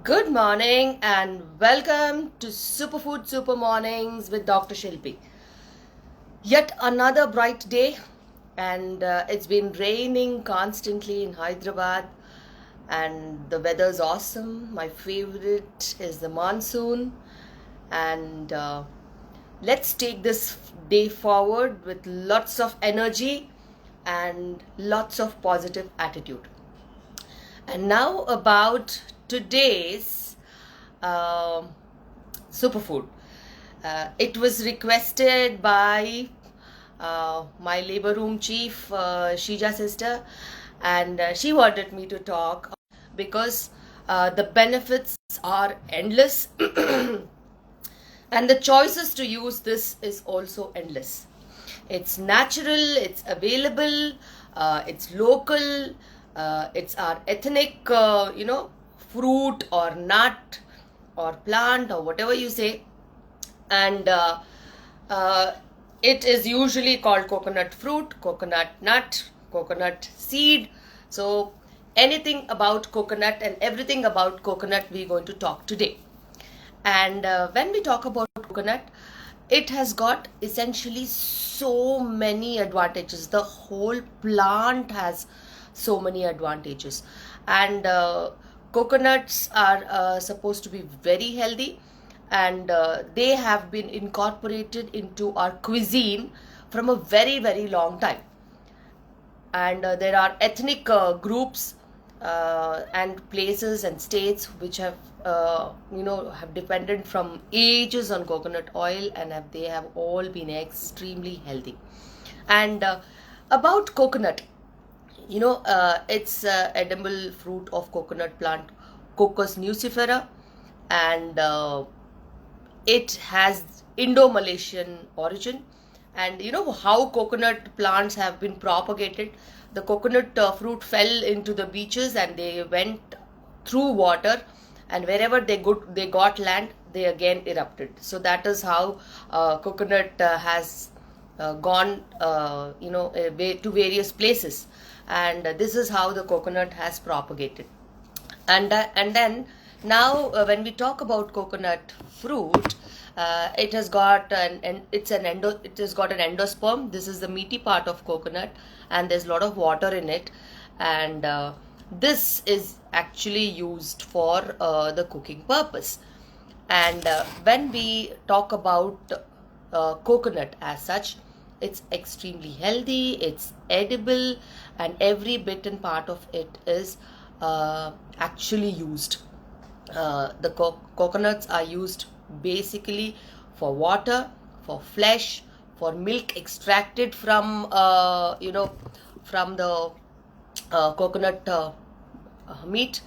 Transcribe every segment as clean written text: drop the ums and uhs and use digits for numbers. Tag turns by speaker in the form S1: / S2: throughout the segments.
S1: Good morning and welcome to Superfood Supermornings with Dr. Shilpi. Yet another bright day, and it's been raining constantly in Hyderabad, and the weather's awesome. My favorite is the monsoon, and let's take this day forward with lots of energy and lots of positive attitude. And now about today's uh, superfood. It was requested by my labor room chief, Shija sister, and she wanted me to talk because the benefits are endless and the choices to use this is also endless. It's natural, it's available, it's local, it's our ethnic, fruit or nut or plant or whatever you say. And uh, it is usually called coconut fruit, coconut nut, coconut seed. So anything about coconut and everything about coconut we're going to talk today. And when we talk about coconut, it has got essentially so many advantages. The whole plant has so many advantages. And coconuts are supposed to be very healthy, and they have been incorporated into our cuisine from a very, very long time. And there are ethnic groups and places and states which have depended from ages on coconut oil, and they have all been extremely healthy. And about coconut, it's edible fruit of coconut plant, Cocos nucifera, and it has Indo-Malaysian origin. And you know how coconut plants have been propagated. The coconut fruit fell into the beaches and they went through water, and wherever they got land, they again erupted. So that is how coconut has gone to various places, and this is how the coconut has propagated. And then now when we talk about coconut fruit, it has got it has got an endosperm. This is the meaty part of coconut, and there's a lot of water in it. And this is actually used for the cooking purpose. And when we talk about coconut as such, it's extremely healthy, it's edible, and every bit and part of it is actually used. The coconuts are used basically for water, for flesh, for milk extracted from from the coconut meat.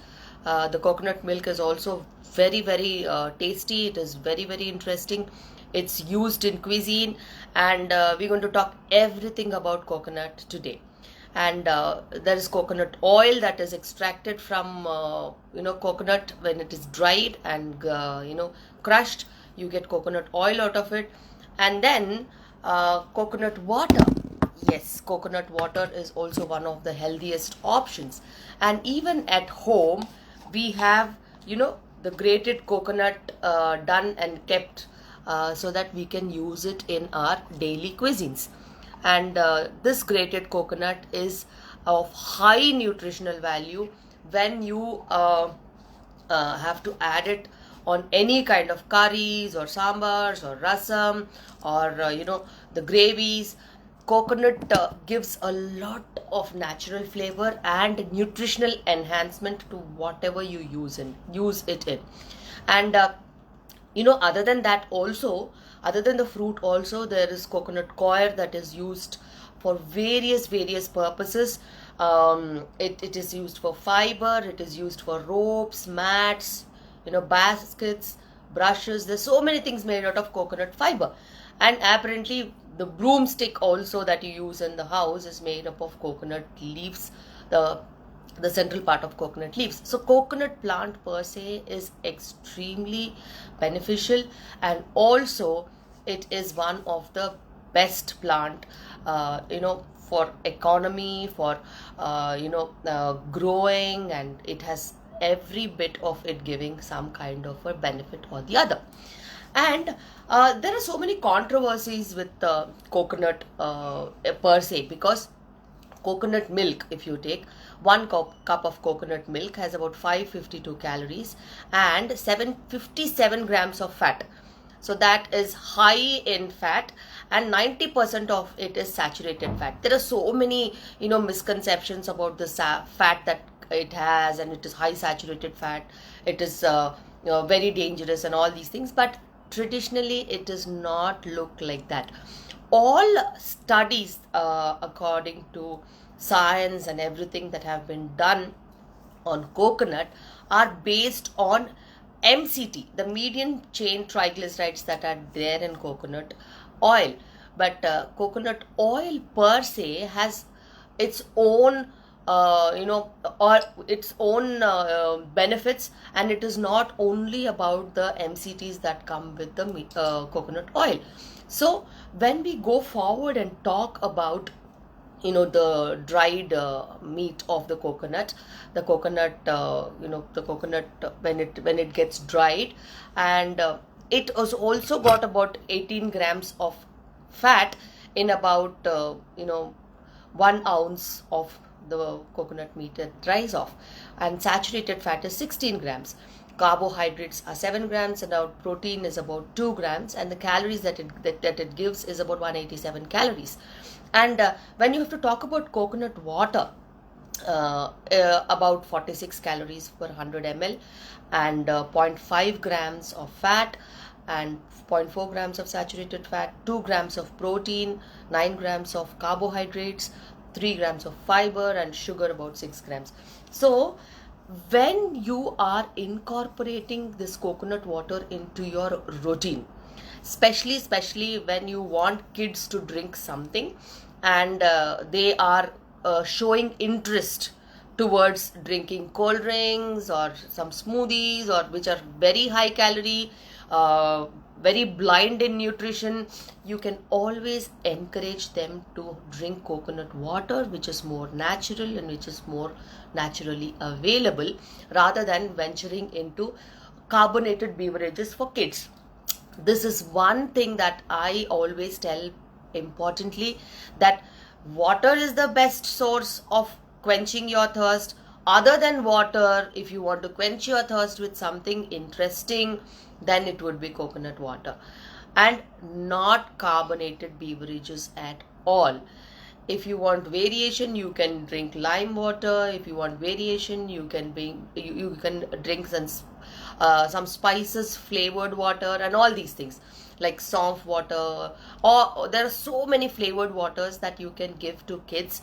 S1: The coconut milk is also very, very tasty. It is very, very interesting. It's used in cuisine, and we're going to talk everything about coconut today. And there is coconut oil that is extracted from coconut. When it is dried and crushed, you get coconut oil out of it. And then coconut water. Yes, coconut water is also one of the healthiest options. And even at home, we have, the grated coconut done and kept so that we can use it in our daily cuisines. And this grated coconut is of high nutritional value when you have to add it on any kind of curries or sambars or rasam or the gravies. Coconut gives a lot of natural flavor and nutritional enhancement to whatever you use it in. And other than that also, other than the fruit also, there is coconut coir that is used for various purposes. It is used for fiber, it is used for ropes, mats, baskets, brushes. There's so many things made out of coconut fiber. And apparently the broomstick also that you use in the house is made up of coconut leaves, the central part of coconut leaves. So coconut plant per se is extremely beneficial, and also it is one of the best plant for economy, for growing, and it has every bit of it giving some kind of a benefit or the other. And there are so many controversies with coconut per se, because coconut milk, if you take one cup of coconut milk, has about 552 calories and 757 grams of fat. So that is high in fat, and 90% of it is saturated fat. There are so many, misconceptions about the fat that it has, and it is high saturated fat. It is very dangerous and all these things. But traditionally, it does not look like that. All studies, according to science and everything that have been done on coconut, are based on MCT, the medium chain triglycerides that are there in coconut oil. But coconut oil per se has its own or its own benefits, and it is not only about the MCTs that come with the coconut oil. So when we go forward and talk about the dried meat of the coconut, the coconut when it gets dried, and it has also got about 18 grams of fat in about 1 ounce of the coconut meat that dries off, and saturated fat is 16 grams. Carbohydrates are 7 grams, and our protein is about 2 grams, and the calories that it gives is about 187 calories. And when you have to talk about coconut water, about 46 calories per 100 ml, and 0.5 grams of fat, and 0.4 grams of saturated fat, 2 grams of protein, 9 grams of carbohydrates, 3 grams of fiber, and sugar about 6 grams. So when you are incorporating this coconut water into your routine, especially when you want kids to drink something, and they are showing interest towards drinking cold drinks or some smoothies, or which are very high calorie, very blind in nutrition, you can always encourage them to drink coconut water, which is more natural and which is more naturally available, rather than venturing into carbonated beverages for kids. This is one thing that I always tell importantly, that water is the best source of quenching your thirst. Other than water, if you want to quench your thirst with something interesting, then it would be coconut water, and not carbonated beverages at all. If you want variation, you can drink lime water. If you want variation, you can drink some spices flavored water and all these things, like soft water, or there are so many flavored waters that you can give to kids,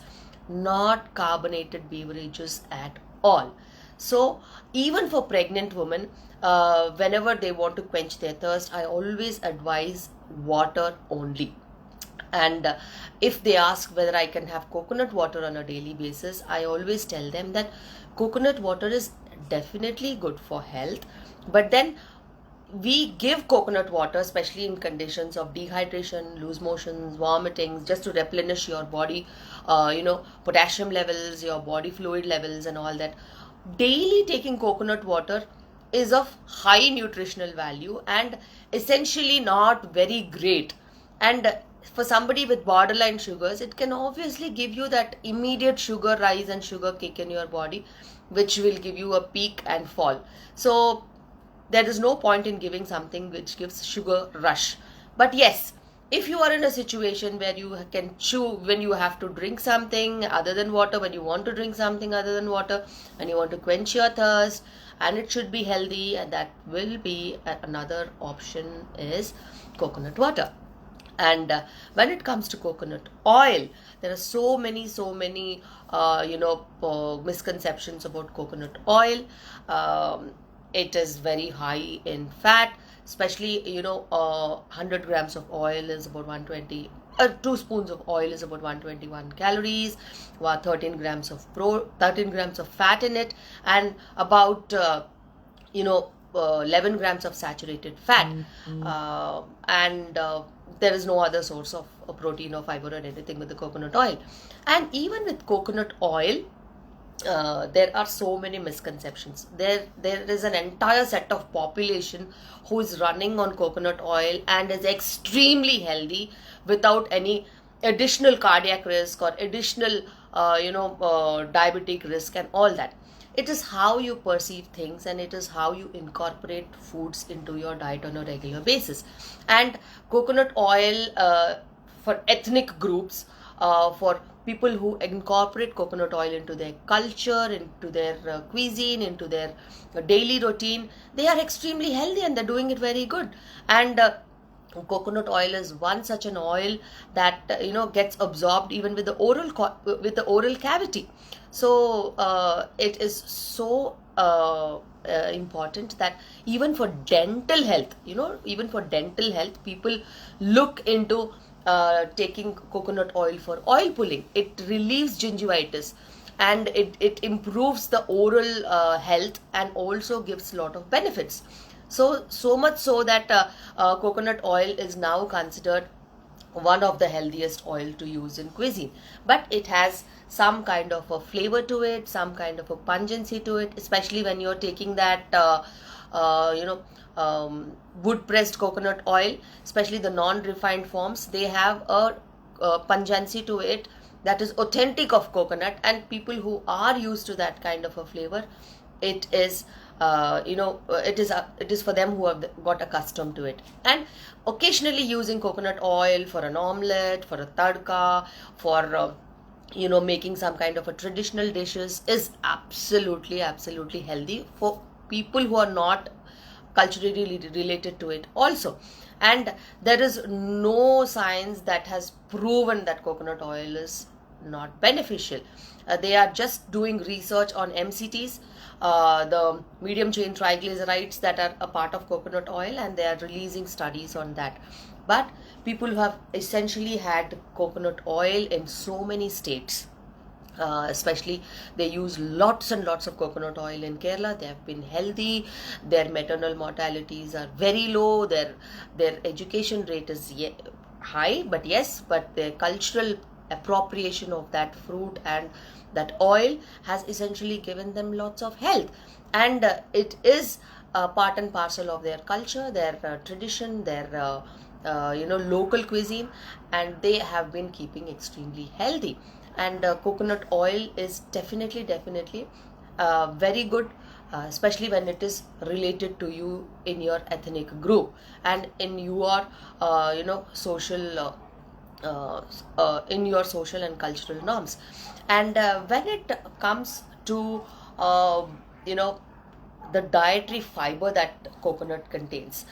S1: not carbonated beverages at all. So even for pregnant women, whenever they want to quench their thirst, I always advise water only. And if they ask whether I can have coconut water on a daily basis, I always tell them that coconut water is definitely good for health, but then we give coconut water especially in conditions of dehydration, loose motions, vomitings, just to replenish your body potassium levels, your body fluid levels and all that. Daily taking coconut water is of high nutritional value and essentially not very great. And for somebody with borderline sugars, it can obviously give you that immediate sugar rise and sugar kick in your body, which will give you a peak and fall. So there is no point in giving something which gives sugar rush. But yes, if you are in a situation where you can chew, when you have to drink something other than water, when you want to drink something other than water, and you want to quench your thirst, and it should be healthy, and that will be another option is coconut water. And when it comes to coconut oil, there are so many misconceptions about coconut oil. It is very high in fat, especially 100 grams of oil is about 120, 2 spoons of oil is about 121 calories, 13 grams of fat in it, and about 11 grams of saturated fat. And there is no other source of protein or fiber or anything with the coconut oil. And even with coconut oil, there are so many misconceptions. There is an entire set of population who is running on coconut oil and is extremely healthy without any additional cardiac risk or additional diabetic risk and all that. It is how you perceive things, and it is how you incorporate foods into your diet on a regular basis. And coconut oil, for ethnic groups, for people who incorporate coconut oil into their culture, into their cuisine, into their daily routine, they are extremely healthy and they're doing it very good. And coconut oil is one such an oil that gets absorbed even with the oral cavity. So it is so important that even for dental health, people look into taking coconut oil for oil pulling. It relieves gingivitis, and it improves the oral health and also gives a lot of benefits. So much so that coconut oil is now considered one of the healthiest oil to use in cuisine. But it has some kind of a flavor to it, some kind of a pungency to it, especially when you're taking that wood pressed coconut oil, especially the non-refined forms. They have a pungency to it that is authentic of coconut, and people who are used to that kind of a flavor, it is it is for them who have got accustomed to it. And occasionally using coconut oil for an omelette, for a tadka, for making some kind of a traditional dishes is absolutely healthy for people who are not culturally related to it also. And there is no science that has proven that coconut oil is not beneficial. They are just doing research on MCTs, the medium chain triglycerides that are a part of coconut oil, and they are releasing studies on that. But people who have essentially had coconut oil in so many states, especially they use lots and lots of coconut oil in Kerala, they have been healthy. Their maternal mortalities are very low. Their education rate is high, but their cultural appropriation of that fruit and that oil has essentially given them lots of health. And it is part and parcel of their culture, their tradition, their local cuisine, and they have been keeping extremely healthy. And coconut oil is definitely very good, especially when it is related to you in your ethnic group and in your social in your social and cultural norms. And when it comes to the dietary fiber that coconut contains,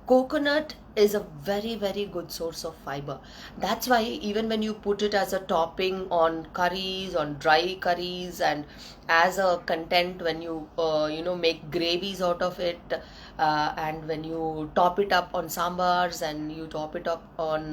S1: coconut is a very good source of fiber. That's why even when you put it as a topping on curries, on dry curries, and as a content when you make gravies out of it, and when you top it up on sambars, and you top it up on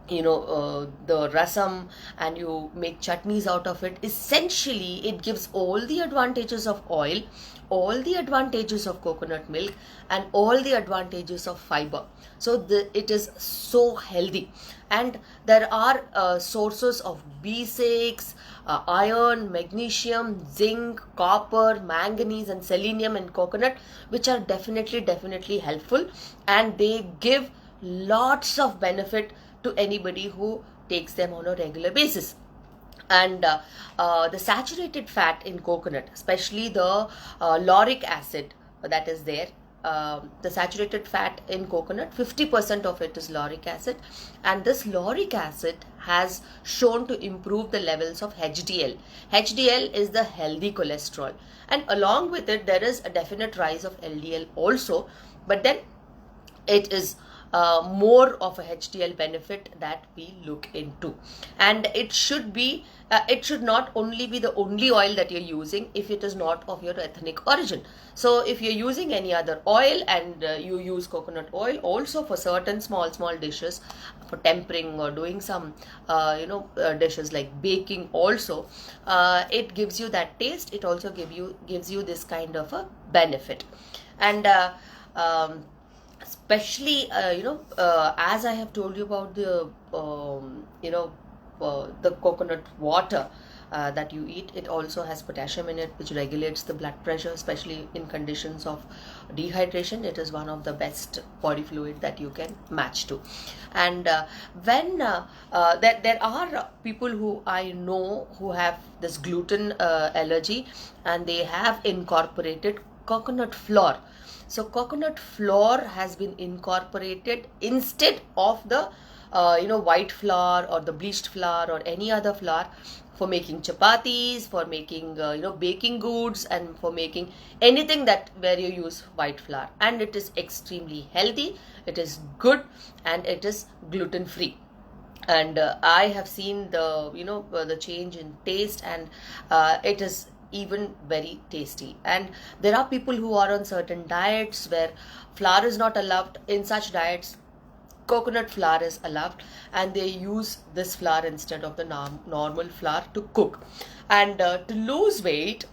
S1: the rasam, and you make chutneys out of it, essentially it gives all the advantages of oil, all the advantages of coconut milk, and all the advantages of fiber. So it is so healthy. And there are sources of B6, iron, magnesium, zinc, copper, manganese, and selenium in coconut, which are definitely helpful, and they give lots of benefit to anybody who takes them on a regular basis. And the saturated fat in coconut, especially the lauric acid that is there, the saturated fat in coconut, 50% of it is lauric acid, and this lauric acid has shown to improve the levels of HDL. HDL is the healthy cholesterol, and along with it there is a definite rise of LDL also, but then it is more of a HDL benefit that we look into. And it should be it should not only be the only oil that you're using if it is not of your ethnic origin. So if you're using any other oil and you use coconut oil also for certain small dishes, for tempering or doing some dishes like baking also, it gives you that taste. It also gives you this kind of a benefit. And especially as I have told you about the the coconut water, that you eat. It also has potassium in it, which regulates the blood pressure, especially in conditions of dehydration. It is one of the best body fluid that you can match to. And when there are people who I know who have this gluten allergy, and they have incorporated coconut flour. So coconut flour has been incorporated instead of the white flour or the bleached flour or any other flour, for making chapatis, for making baking goods, and for making anything that where you use white flour. And it is extremely healthy, it is good, and it is gluten free. And I have seen the change in taste, and it is even very tasty. And there are people who are on certain diets where flour is not allowed. In such diets, coconut flour is allowed, and they use this flour instead of the normal flour to cook. And to lose weight,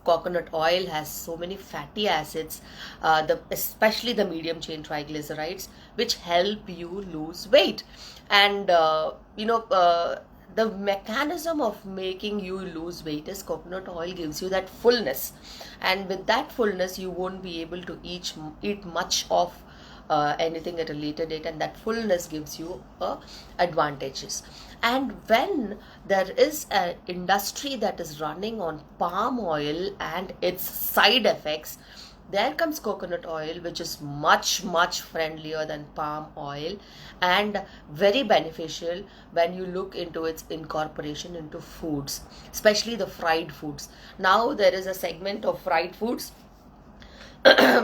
S1: coconut oil has so many fatty acids, especially the medium chain triglycerides, which help you lose weight. And the mechanism of making you lose weight is coconut oil gives you that fullness, and with that fullness you won't be able to eat much of anything at a later date, and that fullness gives you advantages. And when there is an industry that is running on palm oil and its side effects, there comes coconut oil, which is much friendlier than palm oil and very beneficial when you look into its incorporation into foods, especially the fried foods. Now there is a segment of fried foods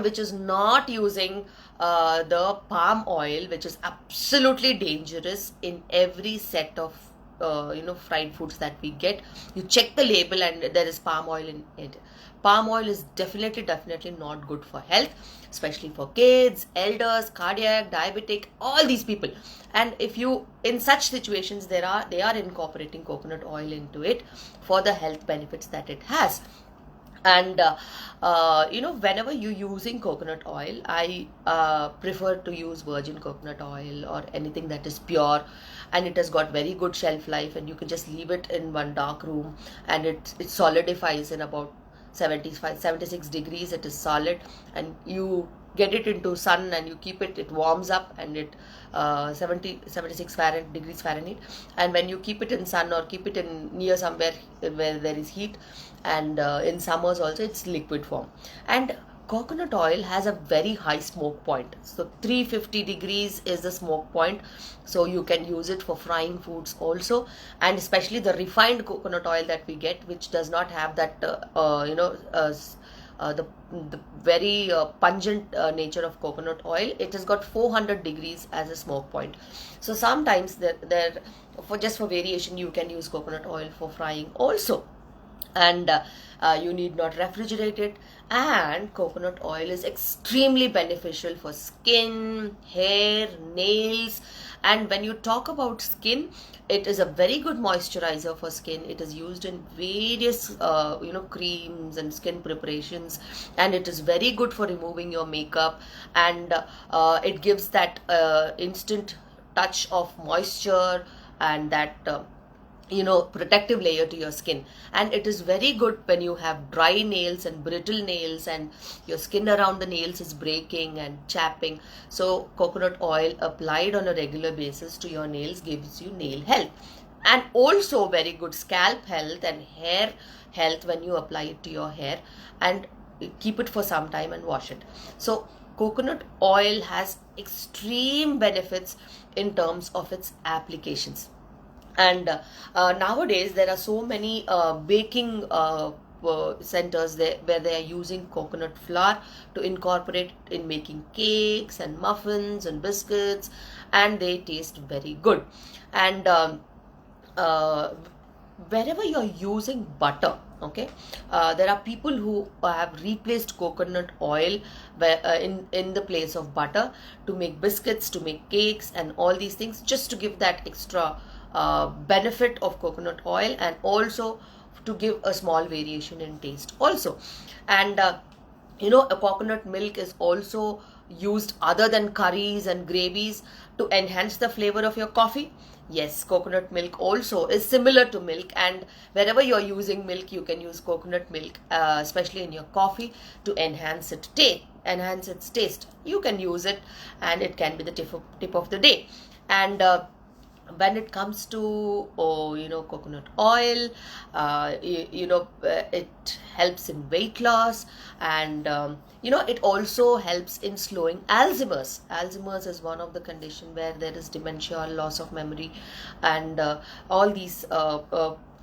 S1: which is not using the palm oil, which is absolutely dangerous. In every set of fried foods that we get, you check the label and there is palm oil in it. Palm oil is definitely not good for health, especially for kids, elders, cardiac, diabetic, all these people. And if you, in such situations, they are incorporating coconut oil into it for the health benefits that it has. And whenever you're using coconut oil, I prefer to use virgin coconut oil or anything that is pure, and it has got very good shelf life, and you can just leave it in one dark room and it solidifies in about 76 degrees. It is solid, and you get it into sun and you keep it warms up, and it 76 degrees Fahrenheit. And when you keep it in sun or keep it in near somewhere where there is heat, and in summers also, it's liquid form. And coconut oil has a very high smoke point, so 350 degrees is the smoke point, so you can use it for frying foods also. And especially the refined coconut oil that we get, which does not have that the very pungent nature of coconut oil, it has got 400 degrees as a smoke point. So sometimes for variation, you can use coconut oil for frying also. And you need not refrigerate it. And coconut oil is extremely beneficial for skin, hair, nails. And when you talk about skin, it is a very good moisturizer for skin. It is used in various creams and skin preparations, and it is very good for removing your makeup. And it gives that instant touch of moisture and that protective layer to your skin. And it is very good when you have dry nails and brittle nails and your skin around the nails is breaking and chapping. So coconut oil applied on a regular basis to your nails gives you nail health, and also very good scalp health and hair health when you apply it to your hair and keep it for some time and wash it. So coconut oil has extreme benefits in terms of its applications. And nowadays there are so many baking centers where they are using coconut flour to incorporate in making cakes and muffins and biscuits, and they taste very good. And wherever you're using butter, okay, there are people who have replaced coconut oil in the place of butter to make biscuits, to make cakes and all these things, just to give that extra benefit of coconut oil, and also to give a small variation in taste also. And a coconut milk is also used other than curries and gravies to enhance the flavor of your coffee? Yes, coconut milk also is similar to milk, and wherever you're using milk, you can use coconut milk, especially in your coffee, to enhance its taste. You can use it, and it can be the tip of the day. And when it comes to coconut oil, it helps in weight loss, and it also helps in slowing Alzheimer's is one of the condition where there is dementia, loss of memory, and all these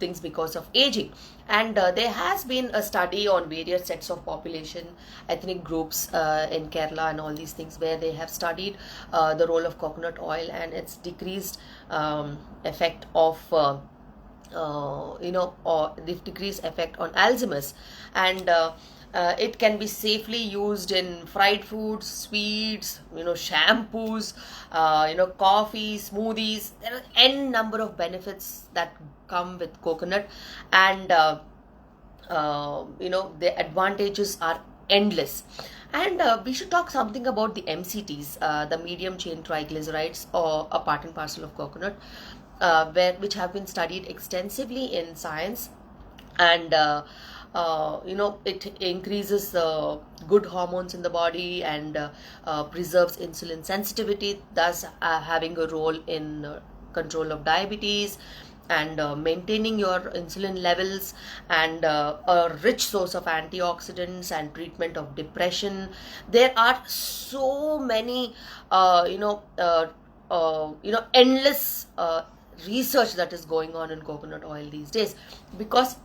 S1: things because of aging. And there has been a study on various sets of population, ethnic groups in Kerala and all these things, where they have studied the role of coconut oil and its decreased effect of or the decreased effect on Alzheimer's. And it can be safely used in fried foods, sweets, shampoos, coffee, smoothies. There are n number of benefits that come with coconut, and the advantages are endless. And we should talk something about the MCTs, the medium chain triglycerides, or a part and parcel of coconut, which have been studied extensively in science. And it increases good hormones in the body, and preserves insulin sensitivity, thus having a role in control of diabetes, and maintaining your insulin levels, and a rich source of antioxidants and treatment of depression. There are so many endless research that is going on in coconut oil these days because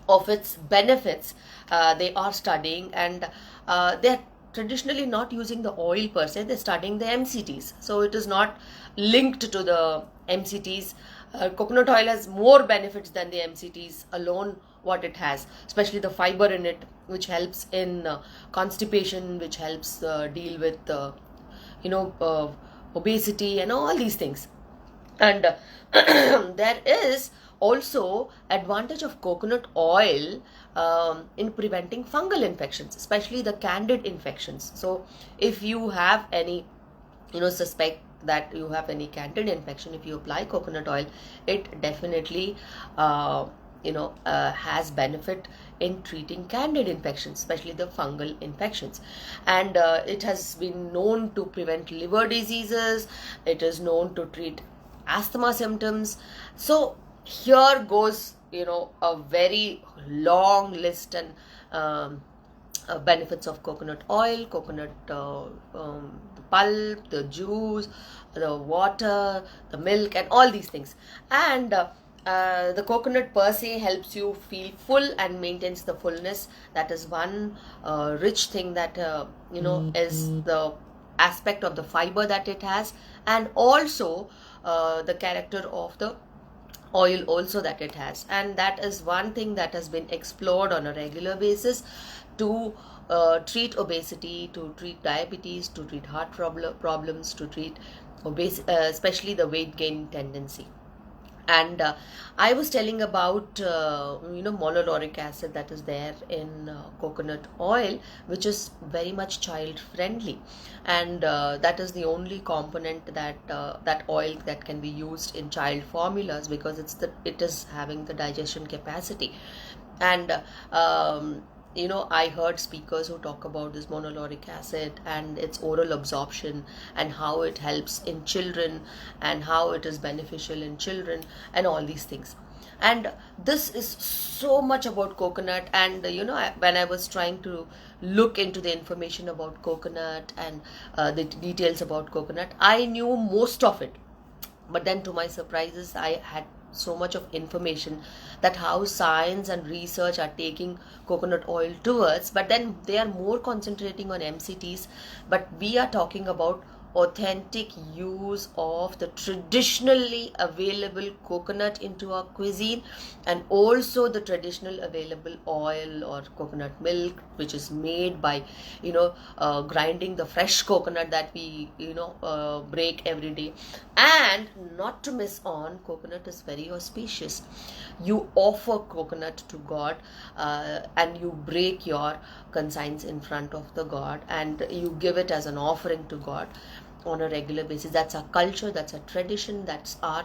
S1: of its benefits. They are studying, and they're traditionally not using the oil per se, they're studying the MCTs. So it is not linked to the MCTs. Coconut oil has more benefits than the MCTs alone, what it has, especially the fiber in it, which helps in constipation, which helps deal with obesity and all these things. And there is also advantage of coconut oil in preventing fungal infections, especially the candid infections. So if you have any suspect that you have any candid infection, if you apply coconut oil, it definitely has benefit in treating candid infections, especially the fungal infections. And it has been known to prevent liver diseases. It is known to treat asthma symptoms. So here goes a very long list and benefits of coconut oil, coconut the pulp, the juice, the water, the milk, and all these things. And the coconut per se helps you feel full and maintains the fullness. That is one rich thing that is the aspect of the fiber that it has, and also the character of the oil also that it has. And that is one thing that has been explored on a regular basis to treat obesity, to treat diabetes, to treat heart problems, to treat especially the weight gain tendency. And I was telling about monolauric acid that is there in coconut oil, which is very much child friendly, and that is the only component that that oil that can be used in child formulas, because it is having the digestion capacity. And I heard speakers who talk about this monolauric acid and its oral absorption, and how it helps in children, and how it is beneficial in children, and all these things. And this is so much about coconut. And when I was trying to look into the information about coconut and the details about coconut, I knew most of it. But then to my surprises, I had so much of information that how science and research are taking coconut oil towards, but then they are more concentrating on MCTs. But we are talking about authentic use of the traditionally available coconut into our cuisine, and also the traditional available oil or coconut milk, which is made by grinding the fresh coconut that we break every day. And not to miss on, coconut is very auspicious. You offer coconut to God, and you break your conscience in front of the God, and you give it as an offering to God on a regular basis. That's our culture, that's our tradition, that's our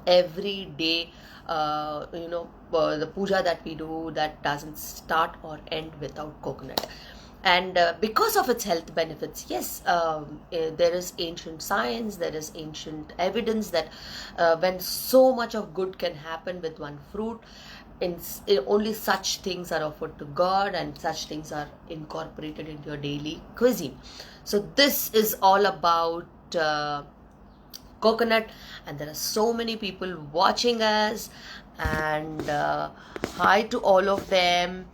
S1: everyday the puja that we do, that doesn't start or end without coconut. And because of its health benefits, yes, there is ancient science, there is ancient evidence that when so much of good can happen with one fruit, only such things are offered to God, and such things are incorporated into your daily cuisine. So this is all about coconut, and there are so many people watching us, and hi to all of them.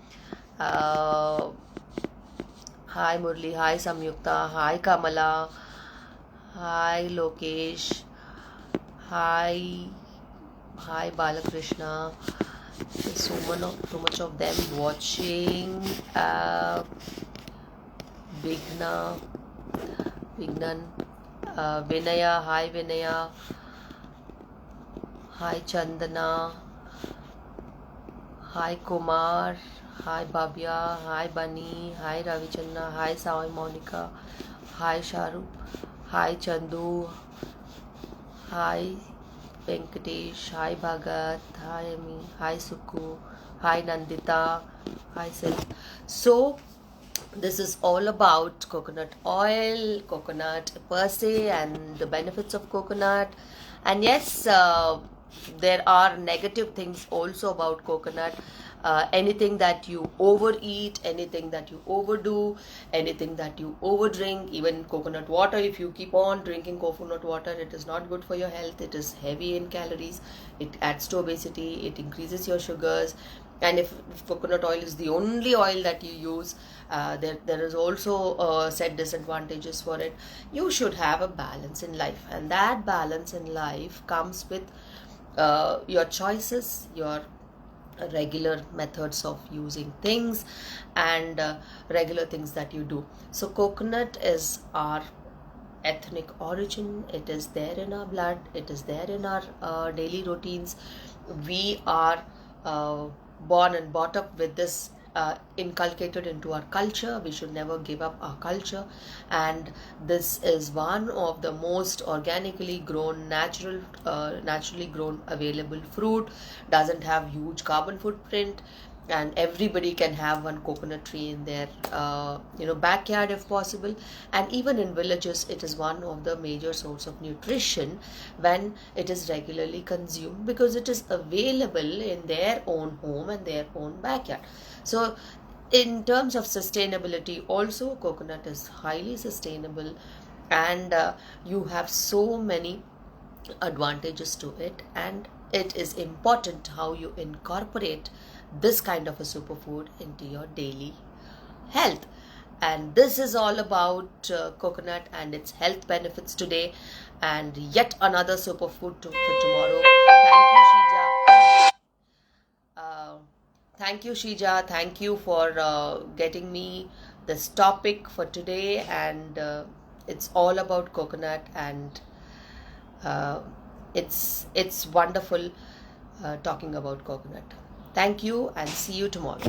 S1: Hi Murli, hi Samyukta, hi Kamala, hi Lokesh, hi Balakrishna. There's so much of them watching. Vignan, Vinaya, hi Vinaya, hi Chandana, hi Kumar, hi Babya, hi Bunny, hi Ravichandra, hi Sai Monica, hi Shahrukh, hi Chandu, hi Venkatesh, hi Bhagat, hi Ami, hi Sukhu, hi Nandita, hi Sil. So this is all about coconut oil, coconut per se, and the benefits of coconut. And yes, there are negative things also about coconut. Anything that you overeat, anything that you overdo, anything that you overdrink, even coconut water, if you keep on drinking coconut water, it is not good for your health. It is heavy in calories, it adds to obesity, it increases your sugars. And if coconut oil is the only oil that you use, there is also set disadvantages for it. You should have a balance in life, and that balance in life comes with your choices, your regular methods of using things, and regular things that you do. So coconut is our ethnic origin. It is there in our blood, it is there in our daily routines. We are born and brought up with this inculcated into our culture. We should never give up our culture, and this is one of the most organically grown, naturally grown available fruit. Doesn't have huge carbon footprint, and everybody can have one coconut tree in their backyard if possible. And even in villages, it is one of the major source of nutrition when it is regularly consumed, because it is available in their own home and their own backyard. So in terms of sustainability also, coconut is highly sustainable, and you have so many advantages to it, and it is important how you incorporate this kind of a superfood into your daily health. And this is all about coconut and its health benefits today, and yet another superfood for tomorrow. Thank you, Shija. Thank you, Shija. Thank you for getting me this topic for today, and it's all about coconut, and it's wonderful talking about coconut. Thank you, and see you tomorrow.